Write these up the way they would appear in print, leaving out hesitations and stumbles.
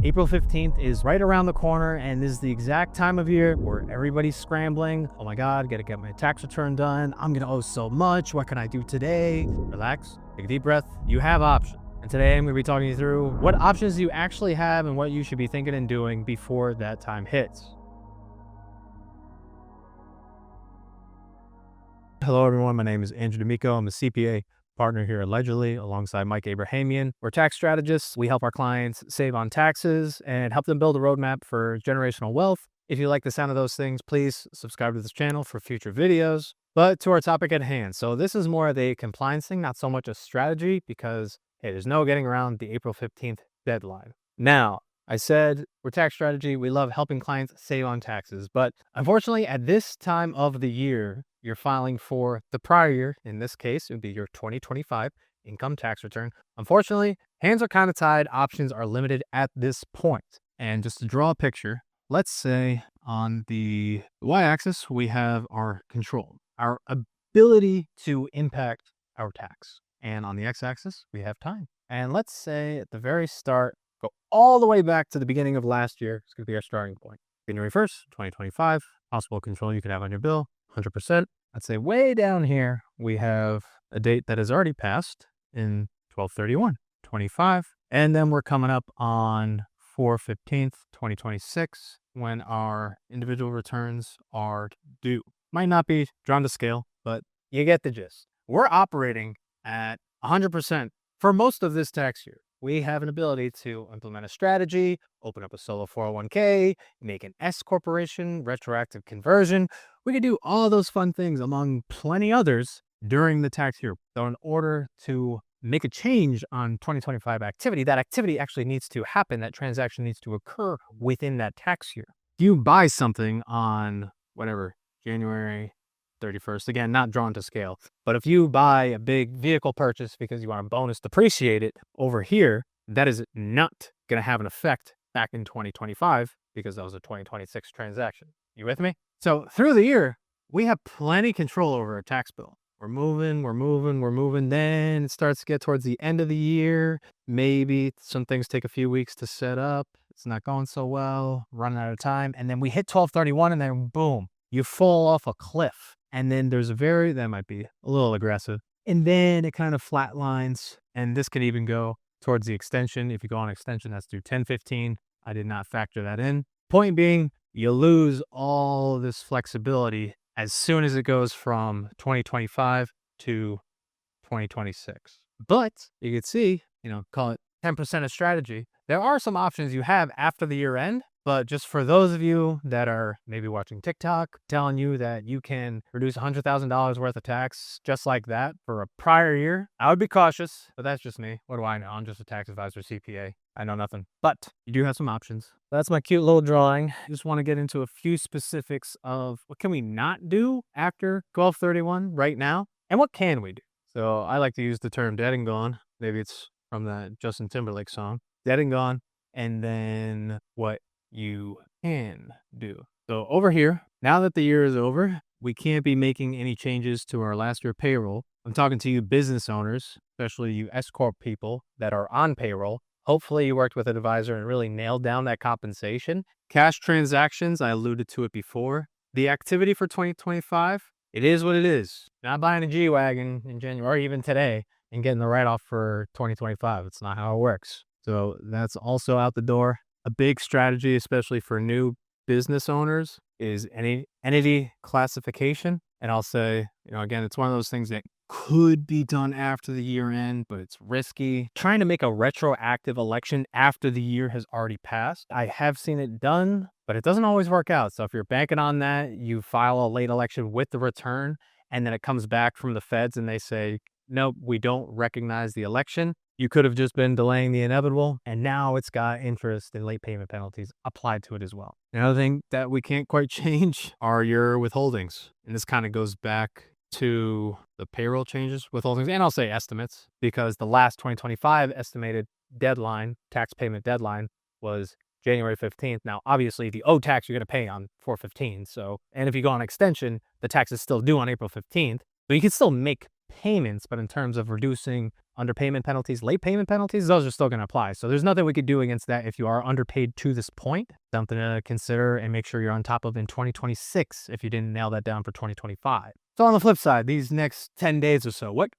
April 15th is right around the corner, and this is the exact time of year where everybody's scrambling. Oh my God, gotta get my tax return done. I'm gonna owe so much. What can I do today? Relax, take a deep breath. You have options. And today I'm gonna be talking you through what options you actually have and what you should be thinking and doing before that time hits. Hello, everyone. My name is Andrew D'Amico. I'm a CPA partner here at Allegedly alongside Mike Abrahamian. We're tax strategists. We help our clients save on taxes and help them build a roadmap for generational wealth. If you like the sound of those things, please subscribe to this channel for future videos. But to our topic at hand. So this is more of a compliance thing, not so much a strategy, because hey, there's no getting around the April 15th deadline. Now, I said we're tax strategy. We love helping clients save on taxes. But unfortunately, at this time of the year, you're filing for the prior year. In this case, it would be your 2025 income tax return. Unfortunately, hands are kind of tied. Options are limited at this point. And just to draw a picture, let's say on the y-axis, we have our control, our ability to impact our tax. And on the x-axis, we have time. And let's say at the very start, go all the way back to the beginning of last year. It's going to be our starting point. January 1st, 2025, possible control you could have on your bill, 100%. I'd say way down here, we have a date that has already passed in 12/31/25. And then we're coming up on 4/15th, 2026, when our individual returns are due. Might not be drawn to scale, but you get the gist. We're operating at 100% for most of this tax year. We have an ability to implement a strategy, open up a solo 401k, make an S corporation, retroactive conversion. We could do all those fun things among plenty others during the tax year. So in order to make a change on 2025 activity, that activity actually needs to happen. That transaction needs to occur within that tax year. If you buy something on whatever, January 31st, again, not drawn to scale, but if you buy a big vehicle purchase because you want to bonus depreciate it over here, that is not going to have an effect back in 2025 because that was a 2026 transaction. You with me? So through the year, we have plenty control over our tax bill. We're moving. Then it starts to get towards the end of the year. Maybe some things take a few weeks to set up. It's not going so well, running out of time. And then we hit 12/31 and then boom, you fall off a cliff. And then there's that might be a little aggressive. And then it kind of flatlines. And this can even go towards the extension. If you go on extension, that's through 10/15. I did not factor that in. Point being, you lose all this flexibility as soon as it goes from 2025 to 2026. But you can see, call it 10% of strategy. There are some options you have after the year end. But just for those of you that are maybe watching TikTok, telling you that you can reduce $100,000 worth of tax just like that for a prior year, I would be cautious, but that's just me. What do I know? I'm just a tax advisor, CPA. I know nothing, but you do have some options. That's my cute little drawing. I just want to get into a few specifics of what can we not do after 12/31 right now, and what can we do? So I like to use the term dead and gone. Maybe it's from that Justin Timberlake song, dead and gone, and then what you can do. So over here, now that the year is over, we can't be making any changes to our last year payroll. I'm talking to you business owners, especially you S Corp people that are on payroll. Hopefully you worked with an advisor and really nailed down that compensation. Cash transactions, I alluded to it before. The activity for 2025, it is what it is. Not buying a G-Wagon in January, or even today, and getting the write-off for 2025. It's not how it works. So that's also out the door. A big strategy, especially for new business owners, is any entity classification. And I'll say, again, it's one of those things that could be done after the year end, but it's risky. Trying to make a retroactive election after the year has already passed. I have seen it done, but it doesn't always work out. So if you're banking on that, you file a late election with the return, and then it comes back from the feds and they say, nope, we don't recognize the election. You could have just been delaying the inevitable, and now it's got interest and late payment penalties applied to it as well. Another thing that we can't quite change are your withholdings. And this kind of goes back to the payroll changes, withholdings, and I'll say estimates, because the last 2025 estimated deadline, tax payment deadline, was January 15th. Now, obviously, the owe tax you're going to pay on 4/15. So, and if you go on extension, the tax is still due on April 15th. But you can still make payments, but in terms of reducing underpayment penalties, late payment penalties, those are still going to apply. So there's nothing we could do against that if you are underpaid to this point. Something to consider and make sure you're on top of in 2026 if you didn't nail that down for 2025. So on the flip side, these next 10 days or so, what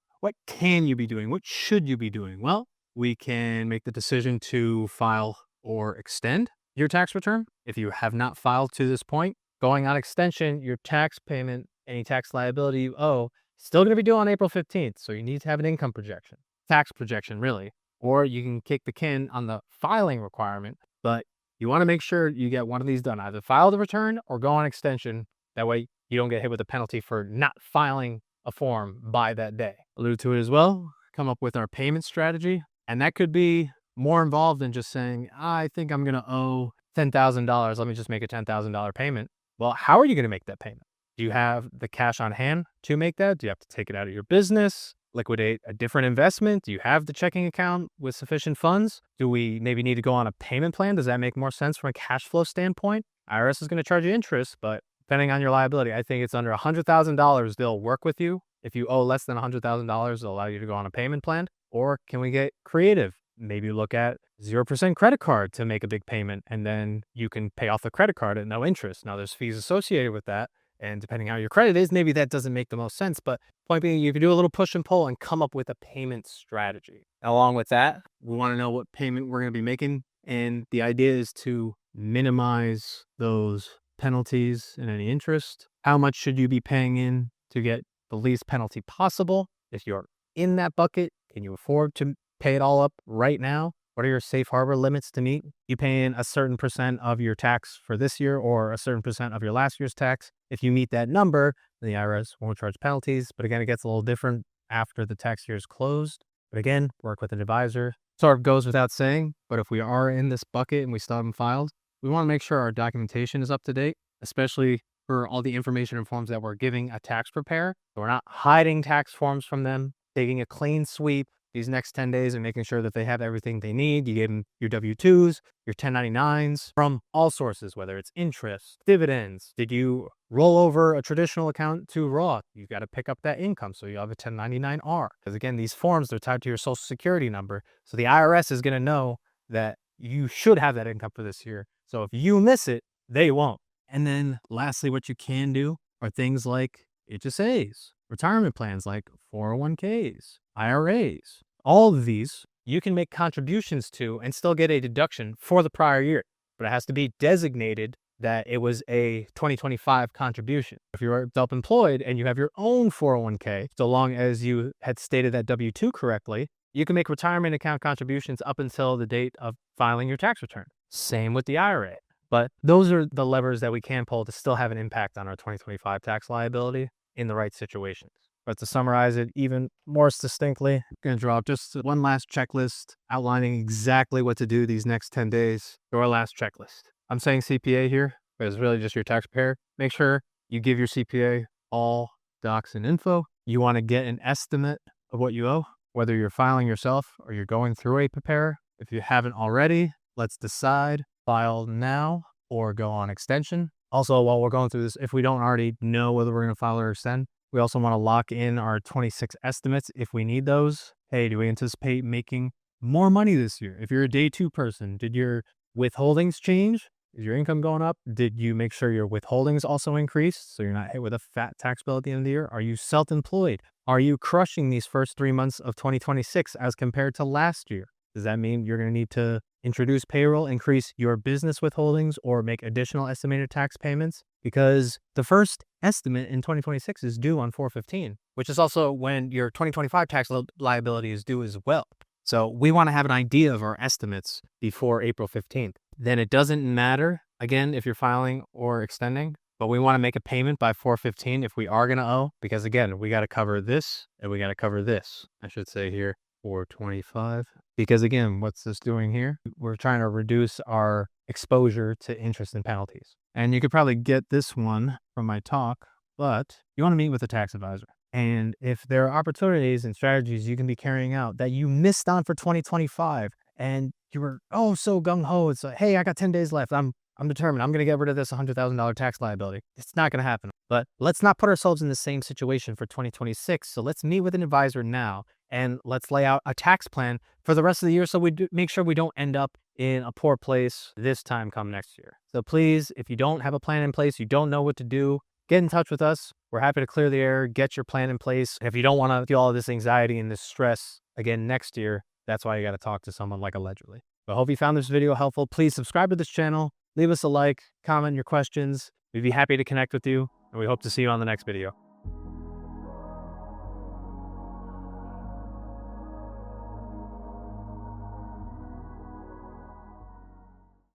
can you be doing? What should you be doing? Well, we can make the decision to file or extend your tax return. If you have not filed to this point, going on extension, your tax payment, any tax liability you owe, still going to be due on April 15th. So you need to have an income projection, tax projection, really. Or you can kick the can on the filing requirement, but you want to make sure you get one of these done. Either file the return or go on extension. That way you don't get hit with a penalty for not filing a form by that day. Allude to it as well. Come up with our payment strategy. And that could be more involved than just saying, I think I'm going to owe $10,000. Let me just make a $10,000 payment. Well, how are you going to make that payment? Do you have the cash on hand to make that? Do you have to take it out of your business, liquidate a different investment? Do you have the checking account with sufficient funds? Do we maybe need to go on a payment plan? Does that make more sense from a cash flow standpoint? IRS is going to charge you interest, but depending on your liability, I think it's under $100,000, they'll work with you. If you owe less than $100,000, they'll allow you to go on a payment plan. Or can we get creative? Maybe look at 0% credit card to make a big payment, and then you can pay off the credit card at no interest. Now, there's fees associated with that. And depending on how your credit is, maybe that doesn't make the most sense. But point being, you can do a little push and pull and come up with a payment strategy. Along with that, we want to know what payment we're going to be making. And the idea is to minimize those penalties and any interest. How much should you be paying in to get the least penalty possible? If you're in that bucket, can you afford to pay it all up right now? What are your safe harbor limits to meet? You pay in a certain percent of your tax for this year or a certain percent of your last year's tax. If you meet that number, the IRS won't charge penalties. But again, it gets a little different after the tax year is closed. But again, work with an advisor. Sort of goes without saying, but if we are in this bucket and we still haven't filed, we want to make sure our documentation is up to date, especially for all the information and forms that we're giving a tax preparer. So we're not hiding tax forms from them, taking a clean sweep these next 10 days and making sure that they have everything they need. You gave them your W-2s, your 1099s from all sources, whether it's interest, dividends. Did you roll over a traditional account to Roth? You got to pick up that income. So you have a 1099-R. Because again, these forms, they're tied to your social security number. So the IRS is going to know that you should have that income for this year. So if you miss it, they won't. And then lastly, what you can do are things like HSAs, retirement plans like 401ks, IRAs. All of these you can make contributions to and still get a deduction for the prior year, but it has to be designated that it was a 2025 contribution. If you're self-employed and you have your own 401k, so long as you had stated that W-2 correctly, you can make retirement account contributions up until the date of filing your tax return. Same with the IRA. But those are the levers that we can pull to still have an impact on our 2025 tax liability in the right situations. But to summarize it even more succinctly, I'm going to draw up just one last checklist outlining exactly what to do these next 10 days. Your last checklist. I'm saying CPA here, but it's really just your tax preparer. Make sure you give your CPA all docs and info. You want to get an estimate of what you owe, whether you're filing yourself or you're going through a preparer. If you haven't already, let's decide, file now or go on extension. Also, while we're going through this, if we don't already know whether we're going to file or extend, we also want to lock in our 26 estimates if we need those. Hey, do we anticipate making more money this year? If you're a day two person, did your withholdings change? Is your income going up? Did you make sure your withholdings also increased so you're not hit with a fat tax bill at the end of the year? Are you self-employed? Are you crushing these first 3 months of 2026 as compared to last year? Does that mean you're going to need to introduce payroll, increase your business withholdings, or make additional estimated tax payments? Because the first estimate in 2026 is due on 4/15, which is also when your 2025 tax liability is due as well. So we want to have an idea of our estimates before April 15th. Then it doesn't matter, again, if you're filing or extending, but we want to make a payment by 4/15 if we are going to owe, because again, we got to cover this and we got to cover this. I should say here 4/25, because again, what's this doing here? We're trying to reduce our exposure to interest and penalties. And you could probably get this one from my talk, but you want to meet with a tax advisor. And if there are opportunities and strategies you can be carrying out that you missed on for 2025, and you were, oh, so gung-ho. It's like, hey, I got 10 days left. I'm determined. I'm going to get rid of this $100,000 tax liability. It's not going to happen. But let's not put ourselves in the same situation for 2026. So let's meet with an advisor now and let's lay out a tax plan for the rest of the year so we do make sure we don't end up in a poor place this time come next year. So please, if you don't have a plan in place, you don't know what to do, get in touch with us. We're happy to clear the air, get your plan in place. And if you don't want to feel all this anxiety and this stress again next year, that's why you got to talk to someone like Allegedly. I hope you found this video helpful. Please subscribe to this channel, leave us a like, comment your questions. We'd be happy to connect with you, and we hope to see you on the next video.